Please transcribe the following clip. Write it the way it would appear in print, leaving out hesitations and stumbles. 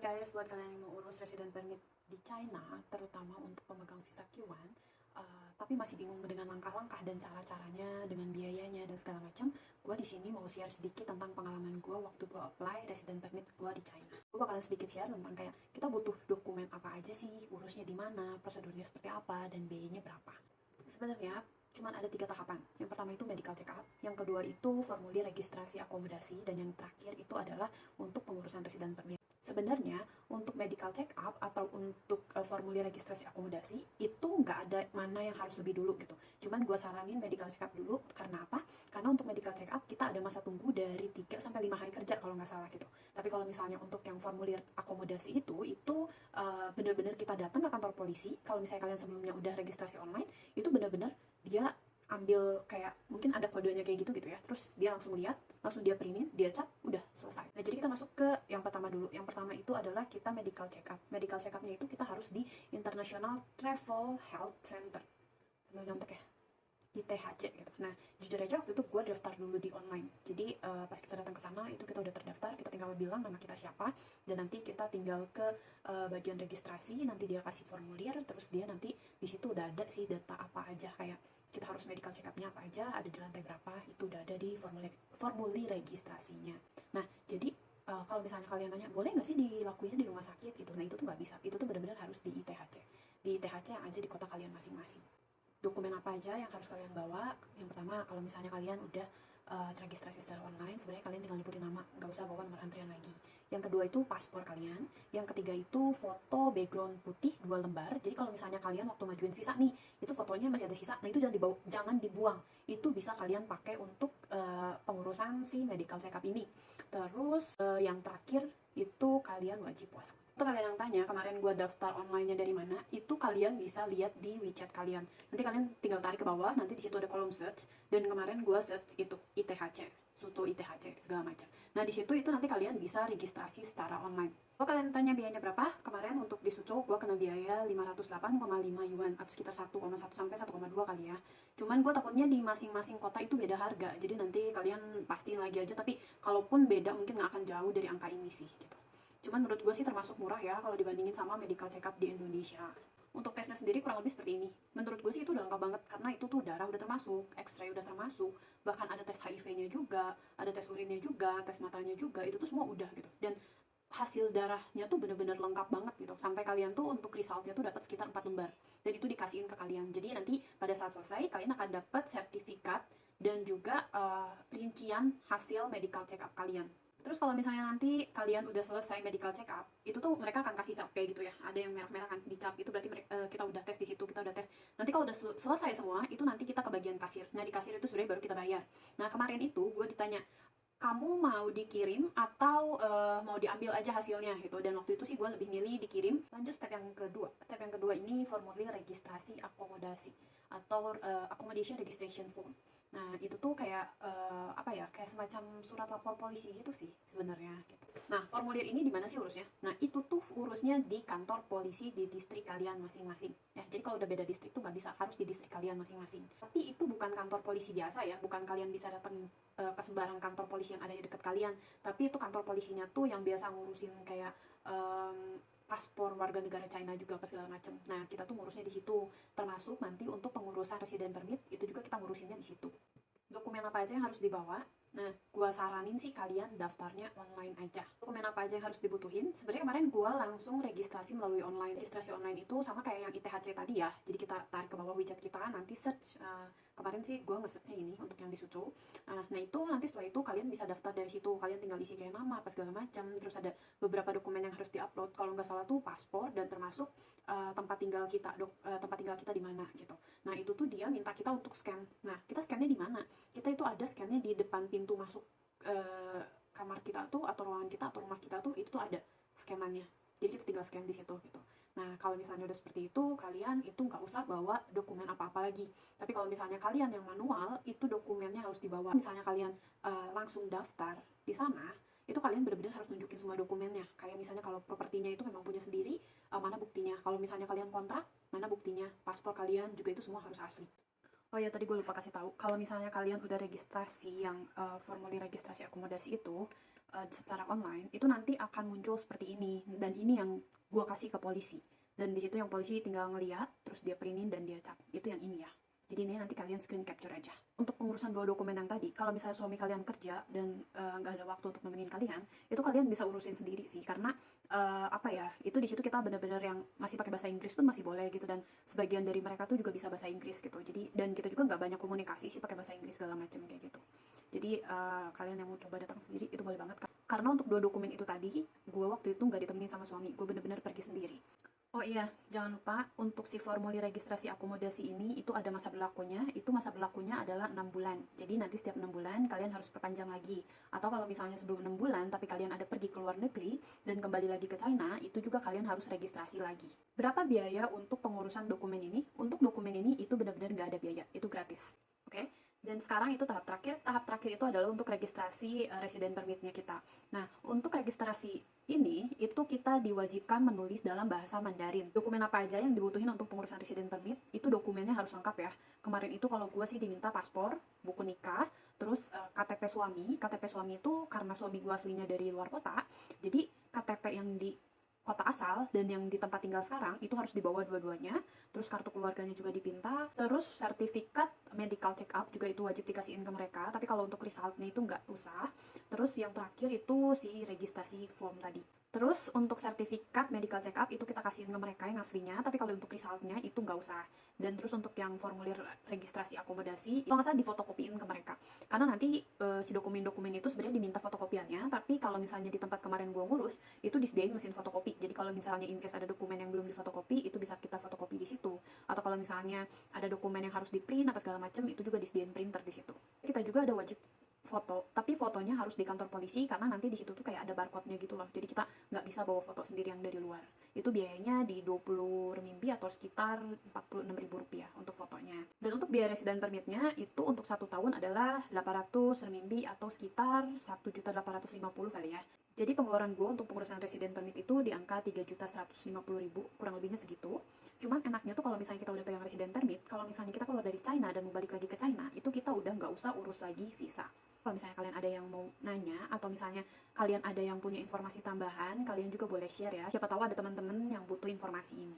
guys, buat kalian yang mau urus resident permit di China, terutama untuk pemegang visa Q1, tapi masih bingung dengan langkah-langkah dan cara-caranya, dengan biayanya dan segala macam, gue di sini mau share sedikit tentang pengalaman gue waktu gue apply resident permit gue di China. Gue bakalan sedikit share tentang kayak kita butuh dokumen apa aja sih, urusnya di mana, prosedurnya seperti apa, dan biayanya berapa. Sebenarnya cuma ada 3 tahapan. Yang pertama itu medical check up, yang kedua itu formulir registrasi akomodasi, dan yang terakhir itu adalah untuk pengurusan resident permit. Sebenarnya untuk medical check up atau untuk formulir registrasi akomodasi itu nggak ada mana yang harus lebih dulu gitu. Cuman gue saranin medical check up dulu. Karena apa? Karena untuk medical check up kita ada masa tunggu dari 3 sampai 5 hari kerja kalau nggak salah gitu. Tapi kalau misalnya untuk yang formulir akomodasi itu bener-bener kita datang ke kantor polisi. Kalau misalnya kalian sebelumnya udah registrasi online, itu bener-bener dia ambil kayak mungkin ada kodenya kayak gitu ya, terus dia langsung lihat, langsung dia printin, dia cap, udah selesai. Nah jadi kita masuk ke yang pertama dulu. Yang pertama itu adalah kita medical check up. Medical check upnya itu kita harus di International Travel Health Center, sambil nyontek ya, ITHC gitu. Nah jujur aja waktu itu gue daftar dulu di online. Jadi pas kita datang ke sana itu kita udah terdaftar, kita tinggal bilang nama kita siapa, dan nanti kita tinggal ke bagian registrasi, nanti dia kasih formulir, terus dia nanti di situ udah ada sih data apa aja, kayak kita harus medical check up-nya apa aja, ada di lantai berapa, itu udah ada di formulir registrasinya. Nah jadi kalau misalnya kalian tanya boleh nggak sih dilakuinnya di rumah sakit gitu, nah itu tuh nggak bisa, itu tuh benar-benar harus di ITHC, di ITHC yang ada di kota kalian masing-masing. Dokumen apa aja yang harus kalian bawa? Yang pertama, kalau misalnya kalian udah registrasi secara online, sebenarnya kalian tinggal liputin nama, nggak usah bawa nomor antrian lagi. Yang kedua itu paspor kalian. Yang ketiga itu foto background putih 2 lembar. Jadi kalau misalnya kalian waktu ngajuin visa nih, itu fotonya masih ada sisa, nah itu jangan dibuang. Itu bisa kalian pakai untuk pengurusan si medical check up ini. Terus yang terakhir itu kalian wajib puasa. Untuk kalian yang tanya kemarin gue daftar online-nya dari mana, itu kalian bisa lihat di WeChat kalian. Nanti kalian tinggal tarik ke bawah, nanti di situ ada kolom search, dan kemarin gue search itu ITHC, Suto ITHC segala macam. Nah di situ itu nanti kalian bisa registrasi secara online. Kalau kalian tanya biayanya berapa, kemarin untuk di Suzhou gue kena biaya 508,5 yuan atau sekitar 1,1 sampai 1,2 kali ya. Cuman gue takutnya di masing-masing kota itu beda harga, jadi nanti kalian pastiin lagi aja, tapi kalaupun beda mungkin nggak akan jauh dari angka ini sih gitu. Cuman menurut gue sih termasuk murah ya kalau dibandingin sama medical check up di Indonesia. Untuk tesnya sendiri kurang lebih seperti ini. Menurut gue sih itu udah lengkap banget, karena itu tuh darah udah termasuk, X-ray udah termasuk, bahkan ada tes HIV-nya juga, ada tes urinnya juga, tes matanya juga, itu tuh semua udah gitu. Dan hasil darahnya tuh bener-bener lengkap banget gitu. Sampai kalian tuh untuk resultnya tuh dapat sekitar 4 lembar. Dan itu dikasihin ke kalian. Jadi nanti pada saat selesai kalian akan dapat sertifikat dan juga rincian hasil medical check up kalian. Terus kalau misalnya nanti kalian udah selesai medical check up, itu tuh mereka akan kasih cap kayak gitu ya. Ada yang merah-merah kan dicap, itu berarti kita udah tes di situ, kita udah tes. Nanti kalau udah selesai semua, itu nanti kita ke bagian kasir. Nah, di kasir itu sebenarnya baru kita bayar. Nah, kemarin itu gue ditanya, kamu mau dikirim atau mau diambil aja hasilnya gitu. Dan waktu itu sih gue lebih milih dikirim. Lanjut step yang kedua. Step yang kedua ini formulir registrasi akomodasi atau accommodation registration form. Nah itu tuh kayak apa ya, kayak semacam surat lapor polisi gitu sih sebenarnya gitu. Nah formulir ini di mana sih urusnya? Nah itu tuh urusnya di kantor polisi di distrik kalian masing-masing ya. Jadi kalau udah beda distrik tuh nggak bisa, harus di distrik kalian masing-masing. Tapi itu bukan kantor polisi biasa ya, bukan kalian bisa datang ke sembarang kantor polisi yang ada di dekat kalian. Tapi itu kantor polisinya tuh yang biasa ngurusin kayak paspor warga negara China juga apa segala macem. Nah kita tuh ngurusnya di situ, termasuk nanti untuk pengurusan resident permit itu juga kita ngurusinnya di situ. Dokumen apa aja yang harus dibawa? Nah, gua saranin sih kalian daftarnya online aja. Dokumen apa aja yang harus dibutuhin? Sebenarnya kemarin gua langsung registrasi melalui online. Registrasi online itu sama kayak yang ITHC tadi ya. Jadi kita tarik ke bawah WeChat kita, nanti search. Kemarin sih gua nge-searchnya ini untuk yang di Suzhou. Nah itu nanti setelah itu kalian bisa daftar dari situ. Kalian tinggal isi kayak nama apa segala macam. Terus ada beberapa dokumen yang harus diupload. Kalau nggak salah tuh paspor dan termasuk tempat tinggal kita, tempat tinggal kita di mana gitu. Nah itu tuh dia minta kita untuk scan. Nah kita scannya di mana? Kita itu ada scannya di depan pintu masuk kamar kita tuh, atau ruangan kita atau rumah kita tuh, itu tuh ada scanannya. Jadi kita tinggal scan di situ gitu. Nah kalau misalnya udah seperti itu, kalian itu nggak usah bawa dokumen apa-apa lagi. Tapi kalau misalnya kalian yang manual, itu dokumennya harus dibawa. Misalnya kalian langsung daftar di sana, itu kalian benar-benar harus nunjukin semua dokumennya. Kayak misalnya kalau propertinya itu memang punya sendiri, mana buktinya. Kalau misalnya kalian kontrak, mana buktinya. Paspor kalian juga itu semua harus asli. Oh ya, tadi gue lupa kasih tahu, kalau misalnya kalian udah registrasi yang formulir registrasi akomodasi itu, secara online, itu nanti akan muncul seperti ini, dan ini yang gue kasih ke polisi. Dan di situ yang polisi tinggal ngeliat, terus dia printin dan dia cap. Itu yang ini ya. Jadi ini nanti kalian screen capture aja. Untuk pengurusan 2 dokumen yang tadi, kalau misalnya suami kalian kerja dan nggak ada waktu untuk nemenin kalian, itu kalian bisa urusin sendiri sih. Karena apa ya, itu di situ kita bener-bener yang masih pakai bahasa Inggris pun masih boleh gitu, dan sebagian dari mereka tuh juga bisa bahasa Inggris gitu. Jadi dan kita juga nggak banyak komunikasi sih pakai bahasa Inggris segala macam kayak gitu. Jadi kalian yang mau coba datang sendiri itu boleh banget. Karena untuk 2 dokumen itu tadi, gue waktu itu nggak ditemenin sama suami, gue bener-bener pergi sendiri. Oh iya, jangan lupa untuk si formulir registrasi akomodasi ini itu ada masa berlakunya. Itu masa berlakunya adalah 6 bulan. Jadi nanti setiap 6 bulan kalian harus perpanjang lagi. Atau kalau misalnya sebelum 6 bulan tapi kalian ada pergi ke luar negeri dan kembali lagi ke China, itu juga kalian harus registrasi lagi. Berapa biaya untuk pengurusan dokumen ini? Untuk dokumen ini itu benar-benar nggak ada biaya, itu gratis. Oke? Dan sekarang itu tahap terakhir. Tahap terakhir itu adalah untuk registrasi resident permitnya kita. Nah, untuk registrasi ini, itu kita diwajibkan menulis dalam bahasa Mandarin. Dokumen apa aja yang dibutuhin untuk pengurusan resident permit, itu dokumennya harus lengkap ya. Kemarin itu kalau gue sih diminta paspor, buku nikah, terus KTP suami. KTP suami itu karena suami gue aslinya dari luar kota, jadi KTP yang di kota asal dan yang di tempat tinggal sekarang itu harus dibawa dua-duanya. Terus kartu keluarganya juga dipinta. Terus sertifikat medical check up juga itu wajib dikasihin ke mereka. Tapi kalau untuk resultnya itu nggak usah. Terus yang terakhir itu si registrasi form tadi. Terus untuk sertifikat medical check up itu kita kasihin ke mereka yang aslinya, tapi kalau untuk resultnya itu nggak usah. Dan terus untuk yang formulir registrasi akomodasi, kalau nggak salah difotokopiin ke mereka. Karena nanti si dokumen-dokumen itu sebenarnya diminta fotokopiannya, tapi kalau misalnya di tempat kemarin gua ngurus, itu disediain mesin fotokopi. Jadi kalau misalnya in case ada dokumen yang belum difotokopi, itu bisa kita fotokopi di situ. Atau kalau misalnya ada dokumen yang harus di print apa segala macam, itu juga disediain printer di situ. Kita juga ada wajib foto, tapi fotonya harus di kantor polisi karena nanti di situ tuh kayak ada barcode-nya gitu loh. Jadi kita nggak bisa bawa foto sendiri yang dari luar. Itu biayanya di 20 renminbi atau sekitar 46.000 rupiah untuk fotonya. Dan untuk biaya resident permitnya itu untuk 1 tahun adalah 800 renminbi atau sekitar 1.850.000 kali ya. Jadi pengeluaran gue untuk pengurusan resident permit itu di angka 3.150.000, kurang lebihnya segitu. Cuman enaknya tuh kalau misalnya kita udah pegang resident permit, kalau misalnya kita keluar dari China dan mau balik lagi ke China, itu kita udah nggak usah urus lagi visa. Kalau misalnya kalian ada yang mau nanya, atau misalnya kalian ada yang punya informasi tambahan, kalian juga boleh share ya. Siapa tahu ada teman-teman yang butuh informasi ini.